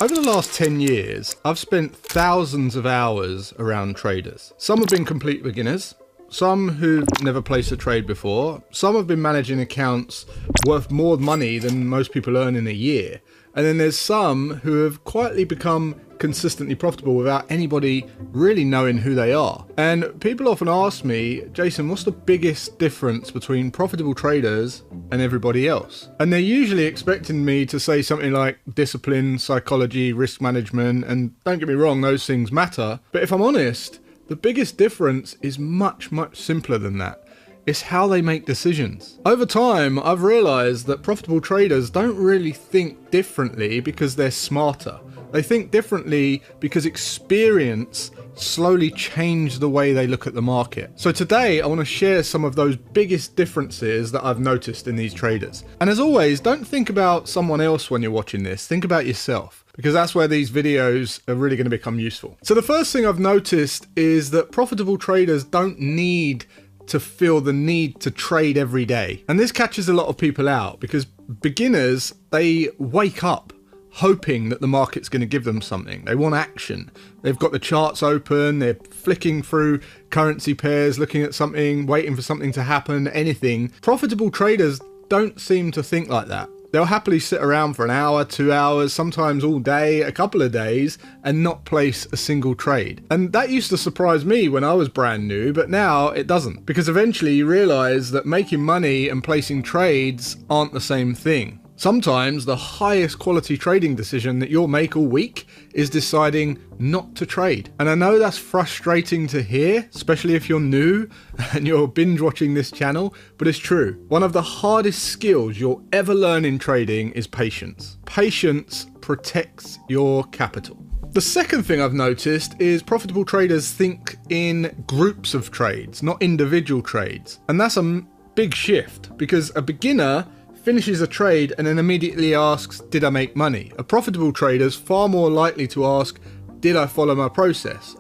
Over the last 10 years, I've spent thousands of hours around traders. Some have been complete beginners, some who've never placed a trade before, some have been managing accounts worth more money than most people earn in a year, and then there's some who have quietly become consistently profitable without anybody really knowing who they are. And people often ask me, Jason, what's the biggest difference between profitable traders and everybody else? And they're usually expecting me to say something like discipline, psychology, risk management, and don't get me wrong, those things matter. But if I'm honest, the biggest difference is much, much simpler than that. It's how they make decisions. Over time, I've realized that profitable traders don't really think differently because they're smarter. They think differently because experience slowly changed the way they look at the market. So today, I want to share some of those biggest differences that I've noticed in these traders. And as always, don't think about someone else when you're watching this. Think about yourself, because that's where these videos are really going to become useful. So the first thing I've noticed is that profitable traders don't need to feel the need to trade every day. And this catches a lot of people out because beginners, they wake up hoping that the market's going to give them something. They want action. They've got the charts open, they're flicking through currency pairs, looking at something, waiting for something to happen, anything. Profitable traders don't seem to think like that. They'll happily sit around for an hour, 2 hours, sometimes all day, a couple of days, and not place a single trade. And that used to surprise me when I was brand new, but now it doesn't. Because eventually you realize that making money and placing trades aren't the same thing. Sometimes the highest quality trading decision that you'll make all week is deciding not to trade. And I know that's frustrating to hear, especially if you're new and you're binge watching this channel, but it's true. One of the hardest skills you'll ever learn in trading is patience. Patience protects your capital. The second thing I've noticed is profitable traders think in groups of trades, not individual trades. And that's a big shift because a beginner finishes a trade and then immediately asks, did I make money? A profitable trader is far more likely to ask, did I follow my process?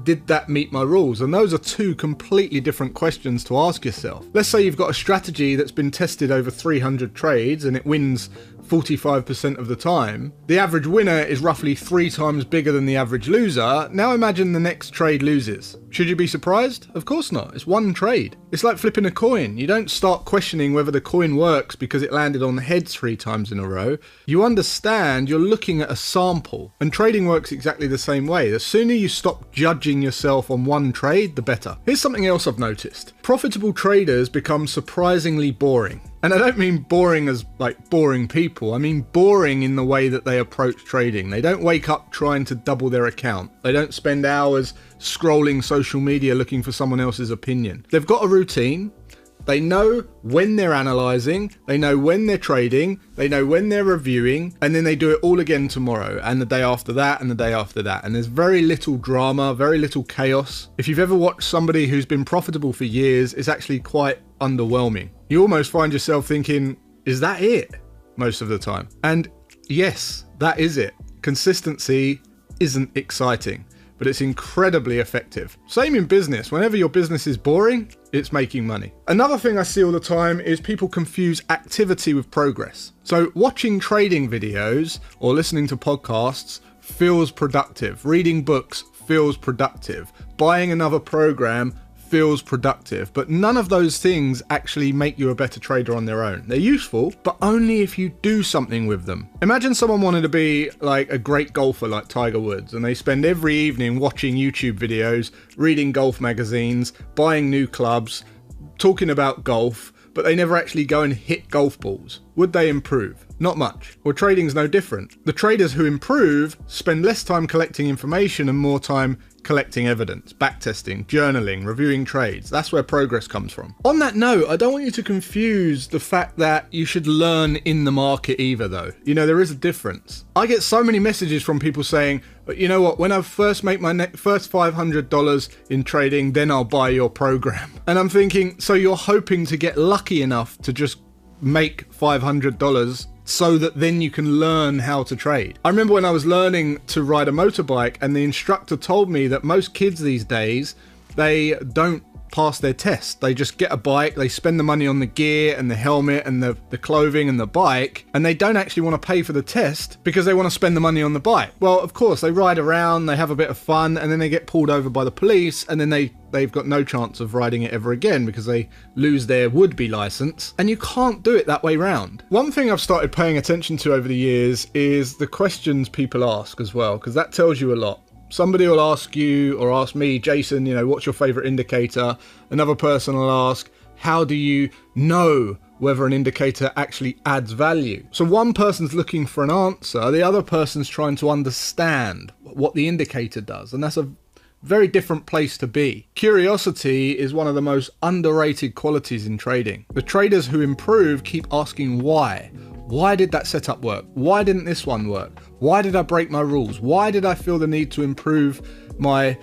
Did that meet my rules? And those are two completely different questions to ask yourself. Let's say you've got a strategy that's been tested over 300 trades and it wins 45% of the time. The average winner is roughly 3 times bigger than the average loser. Now imagine the next trade loses. Should you be surprised? Of course not. It's one trade. It's like flipping a coin. You don't start questioning whether the coin works because it landed on the heads 3 times in a row. You understand you're looking at a sample, and trading works exactly the same way. The sooner you stop judging yourself on one trade, the better. Here's something else I've noticed. Profitable traders become surprisingly boring. And I don't mean boring as like boring people. I mean boring in the way that they approach trading. They don't wake up trying to double their account. They don't spend hours scrolling social media looking for someone else's opinion. They've got a routine. They know when they're analyzing, they know when they're trading, they know when they're reviewing, and then they do it all again tomorrow, and the day after that, and the day after that. And there's very little drama, very little chaos. If you've ever watched somebody who's been profitable for years, it's actually quite underwhelming. You almost find yourself thinking, is that it? Most of the time. And yes, that is it. Consistency isn't exciting, but it's incredibly effective. Same in business. Whenever your business is boring, it's making money. Another thing I see all the time is people confuse activity with progress. So watching trading videos or listening to podcasts feels productive. Reading books feels productive. Buying another program feels productive, but none of those things actually make you a better trader on their own. They're useful, but only if you do something with them. Imagine someone wanted to be like a great golfer like Tiger Woods, and they spend every evening watching YouTube videos, reading golf magazines, buying new clubs, talking about golf, but they never actually go and hit golf balls. Would they improve? Not much. Well, trading's no different. The traders who improve spend less time collecting information and more time collecting evidence, backtesting, journaling, reviewing trades. That's where progress comes from. On that note, I don't want you to confuse the fact that you should learn in the market either though. You know, there is a difference. I get so many messages from people saying, you know what, when I first make my first $500 in trading, then I'll buy your program. And I'm thinking, so you're hoping to get lucky enough to just make $500 so that then you can learn how to trade. I remember when I was learning to ride a motorbike and the instructor told me that most kids these days, they don't pass their test. They just get a bike, they spend the money on the gear and the helmet and the clothing and the bike, and they don't actually want to pay for the test because they want to spend the money on the bike. Well, of course, they ride around, they have a bit of fun, and then they get pulled over by the police, and then they've got no chance of riding it ever again because they lose their would-be license, and you can't do it that way round. One thing I've started paying attention to over the years is the questions people ask as well, because that tells you a lot. Somebody will ask you or ask me, Jason, what's your favorite indicator? Another person will ask, how do you know whether an indicator actually adds value? So one person's looking for an answer, the other person's trying to understand what the indicator does, and that's a very different place to be. Curiosity is one of the most underrated qualities in trading. The traders who improve keep asking why. Why did that setup work? Why didn't this one work? Why did I break my rules? Why did I feel the need to improve my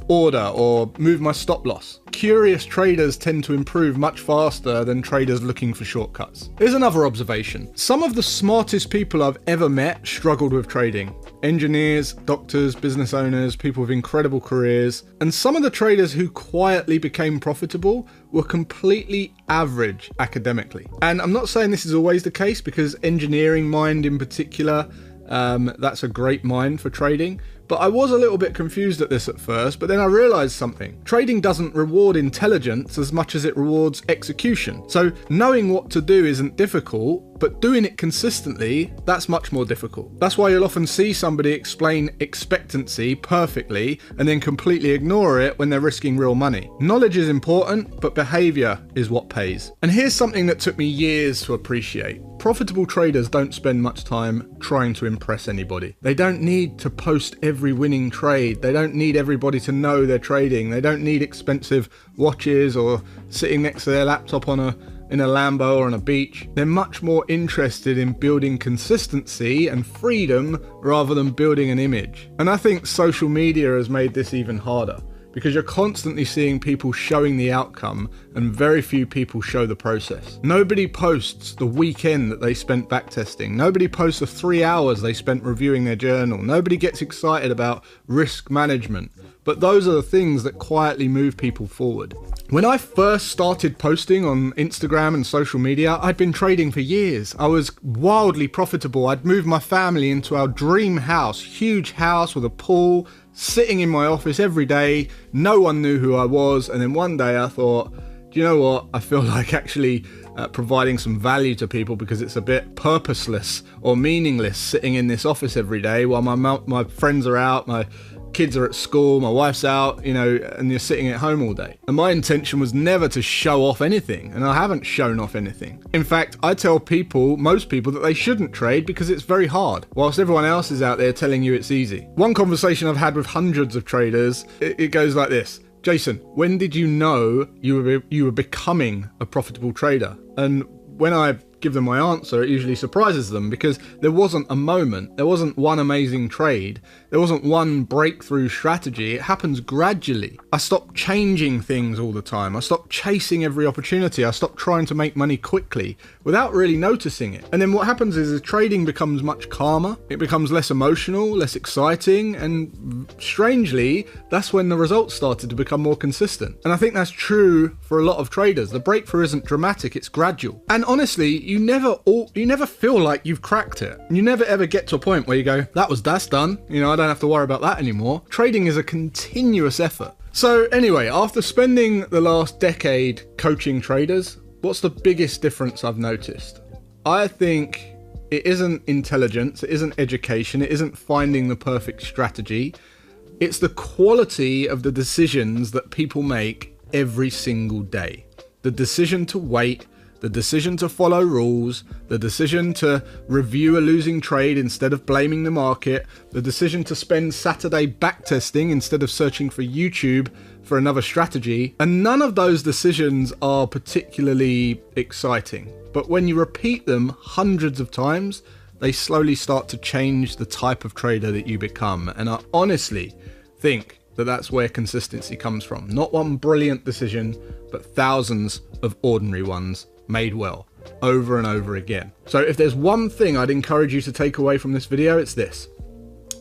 order or move my stop loss? Curious traders tend to improve much faster than traders looking for shortcuts. Here's another observation. Some of the smartest people I've ever met struggled with trading. Engineers, doctors, business owners, people with incredible careers. And some of the traders who quietly became profitable were completely average academically. And I'm not saying this is always the case, because engineering mind in particular, that's a great mind for trading. But I was a little bit confused at this at first, but then I realized something. Trading doesn't reward intelligence as much as it rewards execution. So knowing what to do isn't difficult, but doing it consistently, that's much more difficult. That's why you'll often see somebody explain expectancy perfectly and then completely ignore it when they're risking real money. Knowledge is important, but behavior is what pays. And here's something that took me years to appreciate. Profitable traders don't spend much time trying to impress anybody. They don't need to post every winning trade. They don't need everybody to know they're trading. They don't need expensive watches or sitting next to their laptop in a Lambo or on a beach. They're much more interested in building consistency and freedom rather than building an image. And I think social media has made this even harder, because you're constantly seeing people showing the outcome and very few people show the process. Nobody posts the weekend that they spent backtesting. Nobody posts the 3 hours they spent reviewing their journal. Nobody gets excited about risk management. But those are the things that quietly move people forward. When I first started posting on Instagram and social media, I'd been trading for years. I was wildly profitable. I'd moved my family into our dream house, huge house with a pool, sitting in my office every day. No one knew who I was. And then one day I thought, do you know what? I feel like actually providing some value to people, because it's a bit purposeless or meaningless sitting in this office every day while my friends are out, my kids are at school, my wife's out, and you're sitting at home all day. And my intention was never to show off anything, and I haven't shown off anything. In fact, I tell most people that they shouldn't trade because it's very hard, whilst everyone else is out there telling you it's easy. One conversation I've had with hundreds of traders, it goes like this. Jason, when did you know you were becoming a profitable trader? And when I give them my answer, it usually surprises them, because there wasn't a moment, there wasn't one amazing trade, there wasn't one breakthrough strategy. It happens gradually. I stopped changing things all the time. I stopped chasing every opportunity. I stopped trying to make money quickly without really noticing it. And then what happens is trading becomes much calmer. It becomes less emotional, less exciting, and strangely, that's when the results started to become more consistent. And I think that's true for a lot of traders. The breakthrough isn't dramatic, it's gradual. And honestly, you never feel like you've cracked it. You never ever get to a point where you go, that's done. I don't have to worry about that anymore. Trading is a continuous effort. So anyway, after spending the last decade coaching traders, what's the biggest difference I've noticed? I think it isn't intelligence, it isn't education, it isn't finding the perfect strategy. It's the quality of the decisions that people make every single day. The decision to wait, the decision to follow rules, the decision to review a losing trade instead of blaming the market, the decision to spend Saturday backtesting instead of searching for YouTube for another strategy. And none of those decisions are particularly exciting. But when you repeat them hundreds of times, they slowly start to change the type of trader that you become. And I honestly think that that's where consistency comes from. Not one brilliant decision, but thousands of ordinary ones made well, over and over again. So if there's one thing I'd encourage you to take away from this video, it's this.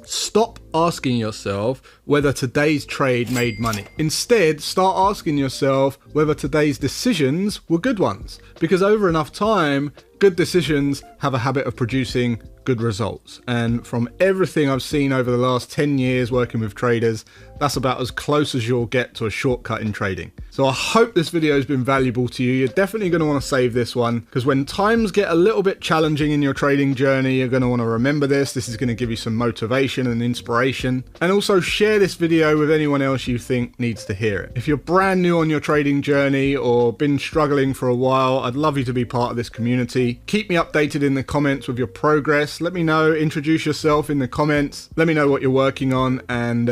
Stop asking yourself whether today's trade made money. Instead, start asking yourself whether today's decisions were good ones. Because over enough time, good decisions have a habit of producing good results. And from everything I've seen over the last 10 years working with traders, that's about as close as you'll get to a shortcut in trading. So I hope this video has been valuable to you. You're definitely going to want to save this one, because when times get a little bit challenging in your trading journey, you're going to want to remember this. This is going to give you some motivation and inspiration. And also share this video with anyone else you think needs to hear it. If you're brand new on your trading journey or been struggling for a while, I'd love you to be part of this community. Keep me updated in the comments with your progress. Let me know, introduce yourself in the comments. Let me know what you're working on. And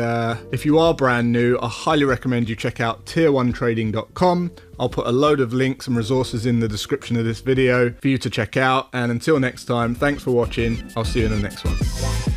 if you are brand new, I highly recommend you check out tier1trading.com. I'll put a load of links and resources in the description of this video for you to check out. And until next time, thanks for watching. I'll see you in the next one.